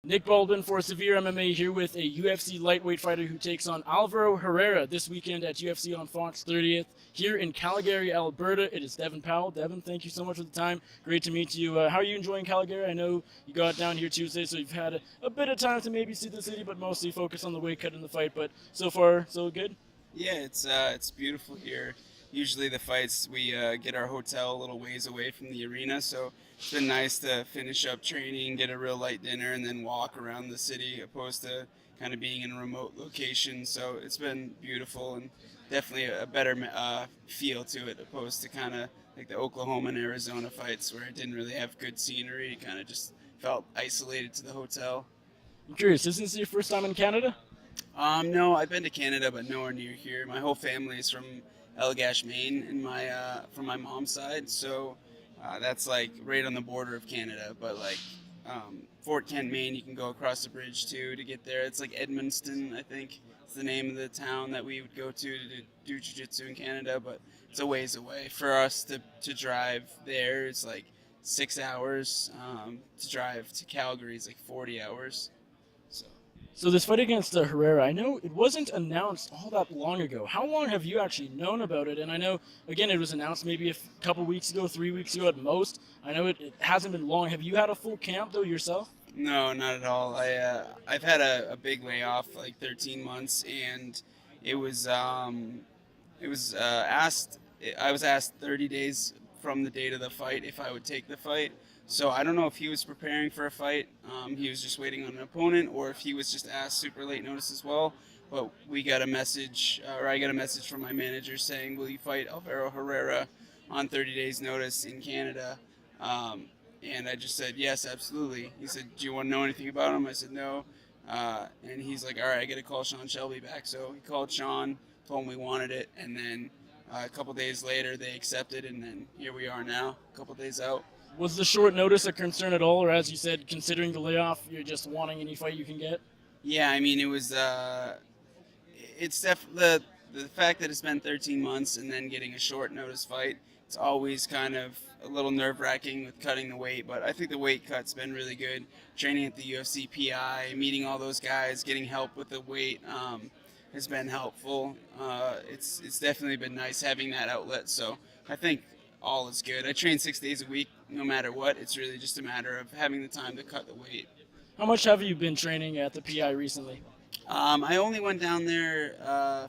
Nick Baldwin for Severe MMA here with a UFC lightweight fighter who takes on Alvaro Herrera this weekend at UFC on Fox 30th here in Calgary, Alberta. It is Devin Powell. Devin, thank you so much for the time. Great to meet you. How are you enjoying Calgary? I know you got down here Tuesday, so you've had a bit of time to maybe see the city, but mostly focus on the weight cut and the fight. But so far, so good? Yeah, it's beautiful here. Usually the fights we get our hotel a little ways away from the arena, so it's been nice to finish up training, get a real light dinner, and then walk around the city, opposed to kind of being in a remote location. So it's been beautiful and definitely a better feel to it, opposed to kind of like the Oklahoma and Arizona fights where I didn't really have good scenery. Kind of just felt isolated to the hotel. I'm curious, isn't this your first time in Canada? No, I've been to Canada, but nowhere near here. My whole family is from Elgash, Maine, and from my mom's side, so that's like right on the border of Canada. But like Fort Kent, Maine, you can go across the bridge too to get there. It's like Edmundston, I think. It's the name of the town that we would go to do jiu-jitsu in Canada, but it's a ways away. For us to drive there, it's like 6 hours. To drive to Calgary is like 40 hours. So. So this fight against Herrera, I know it wasn't announced all that long ago. How long have you actually known about it? And I know, again, it was announced maybe a couple weeks ago, 3 weeks ago at most. I know it hasn't been long. Have you had a full camp, though, yourself? No, not at all. I've had a big layoff, like 13 months, and it was asked. I was asked 30 days from the date of the fight if I would take the fight. So I don't know if he was preparing for a fight. He was just waiting on an opponent, or if he was just asked super late notice as well. But we got a message, or I got a message from my manager saying, "Will you fight Alvaro Herrera on 30 days notice in Canada?" And I just said, yes, absolutely. He said, do you want to know anything about him? I said, no. And he's like, all right, I got to call Sean Shelby back. So he called Sean, told him we wanted it. And then a couple days later, they accepted. And then here we are now, a couple days out. Was the short notice a concern at all? Or as you said, considering the layoff, you're just wanting any fight you can get? Yeah, I mean, it was, it's the fact that it's been 13 months and then getting a short notice fight, it's always kind of a little nerve-wracking with cutting the weight, but I think the weight cut's been really good. Training at the UFC PI, meeting all those guys, getting help with the weight has been helpful. It's definitely been nice having that outlet, so I think all is good. I train 6 days a week no matter what. It's really just a matter of having the time to cut the weight. How much have you been training at the PI recently? I only went down there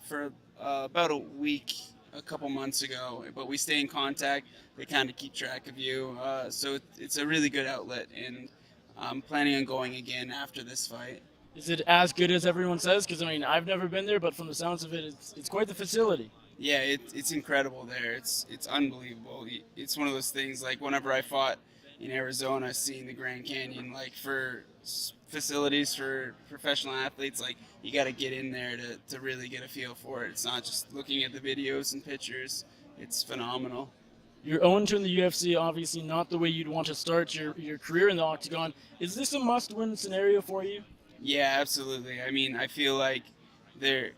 for about a week a couple months ago, but we stay in contact. They kind of keep track of you, so it's a really good outlet, and I'm planning on going again after this fight. Is it as good as everyone says? Because, I mean, I've never been there, but from the sounds of it, it's quite the facility. Yeah, it's incredible there. It's unbelievable. It's one of those things, like whenever I fought in Arizona, seeing the Grand Canyon, like for facilities for professional athletes, like you got to get in there to really get a feel for it. It's not just looking at the videos and pictures. It's phenomenal. You're 0-2 in the UFC, obviously not the way you'd want to start your career in the octagon. Is this a must-win scenario for you? Yeah, absolutely. I mean, I feel like there,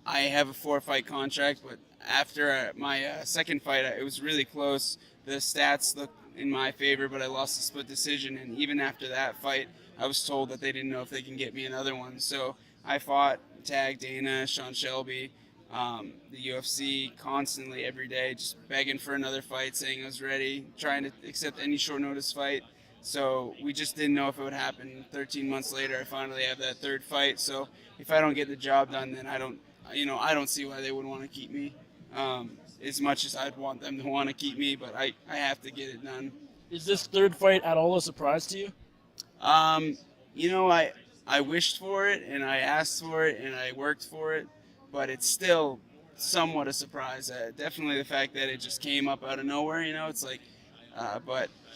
I have a 4-fight contract, but after my second fight, it was really close. The stats looked in my favor, but I lost a split decision. And even after that fight, I was told that they didn't know if they can get me another one. So I fought, tagged Dana, Sean Shelby, the UFC constantly every day, just begging for another fight, saying I was ready, trying to accept any short notice fight. So we just didn't know if it would happen. 13 months later, I finally have that third fight. So if I don't get the job done, then I don't see why they would want to keep me. As much as I'd want them to want to keep me, but I have to get it done. Is this third fight at all a surprise to you? Um, I wished for it and I asked for it and I worked for it, but it's still somewhat a surprise. Definitely the fact that it just came up out of nowhere. It's like,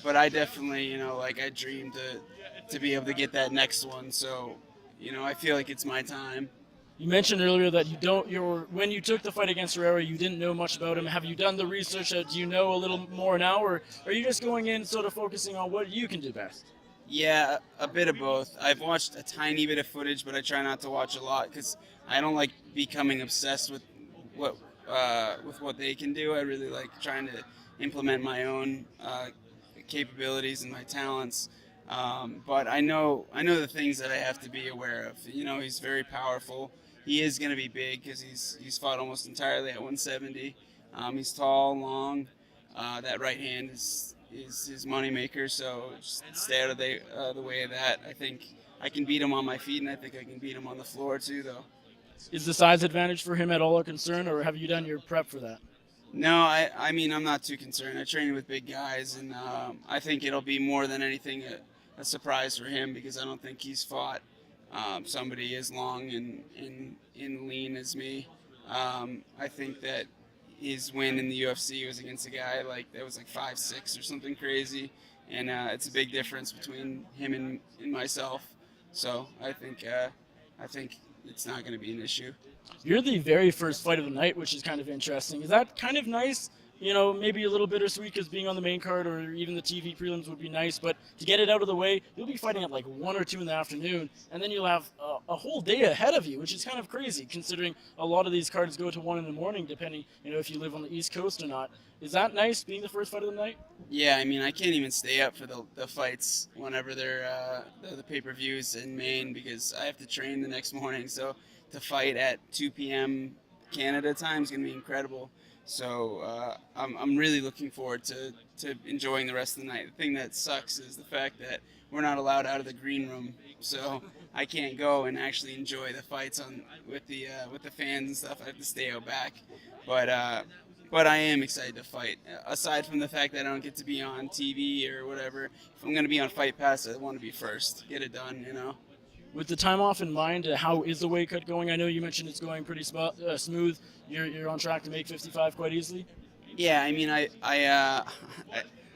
but I definitely, like I dreamed to be able to get that next one. So, I feel like it's my time. You mentioned earlier that when you took the fight against Herrera, you didn't know much about him. Have you done the research? Do you know a little more now, or are you just going in sort of focusing on what you can do best? Yeah, a bit of both. I've watched a tiny bit of footage, but I try not to watch a lot because I don't like becoming obsessed what with what they can do. I really like trying to implement my own capabilities and my talents. But I know the things that I have to be aware of. You know, he's very powerful. He is going to be big because he's fought almost entirely at 170. He's tall, long. That right hand is his moneymaker. So just stay out of the way of that. I think I can beat him on my feet, and I think I can beat him on the floor too, though. Is the size advantage for him at all a concern, or have you done your prep for that? No, I mean, I'm not too concerned. I train with big guys, and I think it'll be more than anything a surprise for him because I don't think he's fought somebody as long and lean as me. I think that his win in the UFC was against a guy that was like 5'6" or something crazy, and it's a big difference between him and myself. So I think it's not going to be an issue. You're the very first fight of the night, which is kind of interesting. Is that kind of nice? You know, maybe a little bittersweet because being on the main card or even the TV prelims would be nice, but to get it out of the way, you'll be fighting at like 1 or 2 in the afternoon, and then you'll have a whole day ahead of you, which is kind of crazy considering a lot of these cards go to 1 in the morning, depending, you know, if you live on the East Coast or not. Is that nice, being the first fight of the night? Yeah, I mean, I can't even stay up for the fights whenever they're the pay-per-views in Maine because I have to train the next morning. So to fight at 2 p.m. Canada time is going to be incredible. So I'm really looking forward to enjoying the rest of the night. The thing that sucks is the fact that we're not allowed out of the green room, so I can't go and actually enjoy the fights with the fans and stuff. I have to stay out back, but I am excited to fight. Aside from the fact that I don't get to be on TV or whatever, if I'm going to be on Fight Pass, I want to be first. Get it done, you know. With the time off in mind, how is the weight cut going? I know you mentioned it's going pretty smooth. You're on track to make 55 quite easily. Yeah, I mean,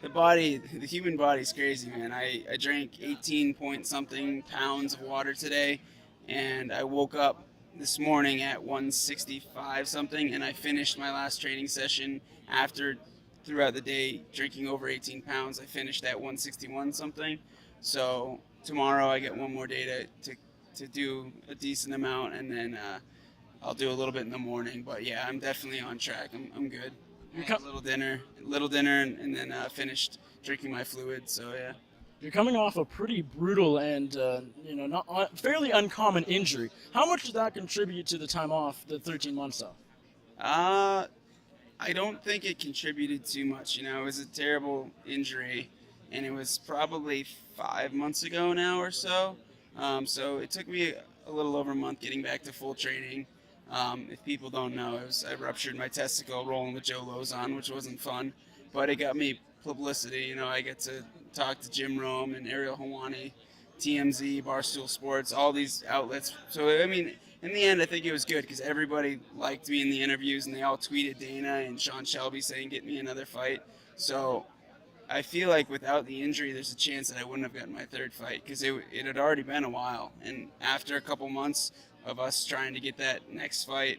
the human body's crazy, man. I drank 18 point something pounds of water today, and I woke up this morning at 165 something, and I finished my last training session after throughout the day drinking over 18 pounds. I finished at 161 something. So tomorrow I get one more day to do a decent amount, and then I'll do a little bit in the morning. But yeah, I'm definitely on track. I'm good. Had a little dinner, and then finished drinking my fluid. So yeah. You're coming off a pretty brutal and not fairly uncommon injury. How much did that contribute to the time off, the 13 months off? I don't think it contributed too much. You know, it was a terrible injury, and it was probably 5 months ago now or so. So it took me a little over a month getting back to full training. If people don't know, I ruptured my testicle rolling with Joe Lozon, which wasn't fun, but it got me publicity. You know, I get to talk to Jim Rome and Ariel Helwani, TMZ, Barstool Sports, all these outlets. So, I mean, in the end, I think it was good because everybody liked me in the interviews, and they all tweeted Dana and Sean Shelby saying, get me another fight. So I feel like without the injury, there's a chance that I wouldn't have gotten my third fight because it had already been a while. And after a couple months of us trying to get that next fight,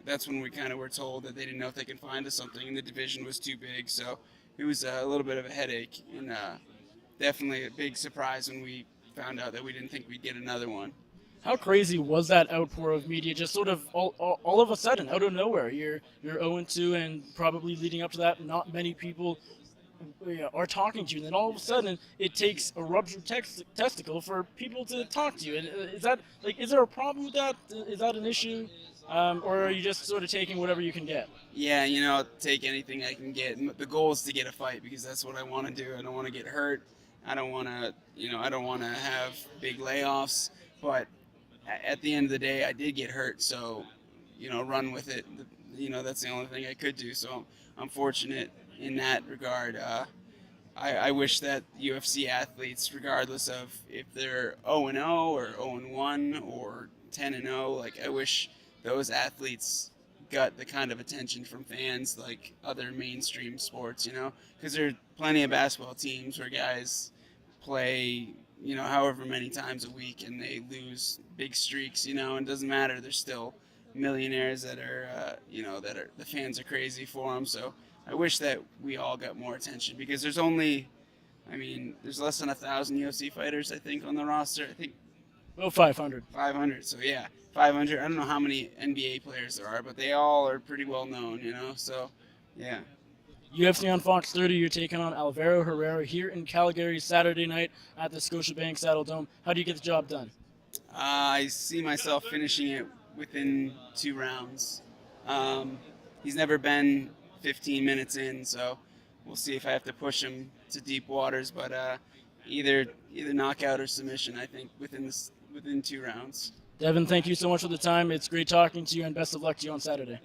that's when we kind of were told that they didn't know if they could find us something, and the division was too big. So it was a little bit of a headache, and definitely a big surprise when we found out that we didn't think we'd get another one. How crazy was that outpour of media? Just sort of all of a sudden, out of nowhere, you're 0-2, and probably leading up to that, not many people are talking to you. And then all of a sudden, it takes a ruptured testicle for people to talk to you. And is there a problem with that? Is that an issue? Or are you just sort of taking whatever you can get? Yeah, you know, I'll take anything I can get. The goal is to get a fight because that's what I want to do. I don't want to get hurt. I don't want to have big layoffs. But at the end of the day, I did get hurt. So, run with it. That's the only thing I could do. So I'm fortunate in that regard. I wish that UFC athletes, regardless of if they're 0-0 or 0-1 or 10-0, I wish those athletes got the kind of attention from fans like other mainstream sports, because there are plenty of basketball teams where guys play, however many times a week and they lose big streaks, and it doesn't matter. They're still millionaires that are, the fans are crazy for them. So I wish that we all got more attention because there's less than 1,000 UFC fighters, I think, on the roster. I think. Well, 500. 500. So yeah, 500. I don't know how many NBA players there are, but they all are pretty well known, So yeah. UFC on Fox 30, you're taking on Alvaro Herrera here in Calgary Saturday night at the Scotiabank Saddle Dome. How do you get the job done? I see myself finishing it within 2 rounds. He's never been 15 minutes in, so we'll see if I have to push him to deep waters. But either knockout or submission, I think, within 2 rounds. Devin, thank you so much for the time. It's great talking to you, and best of luck to you on Saturday.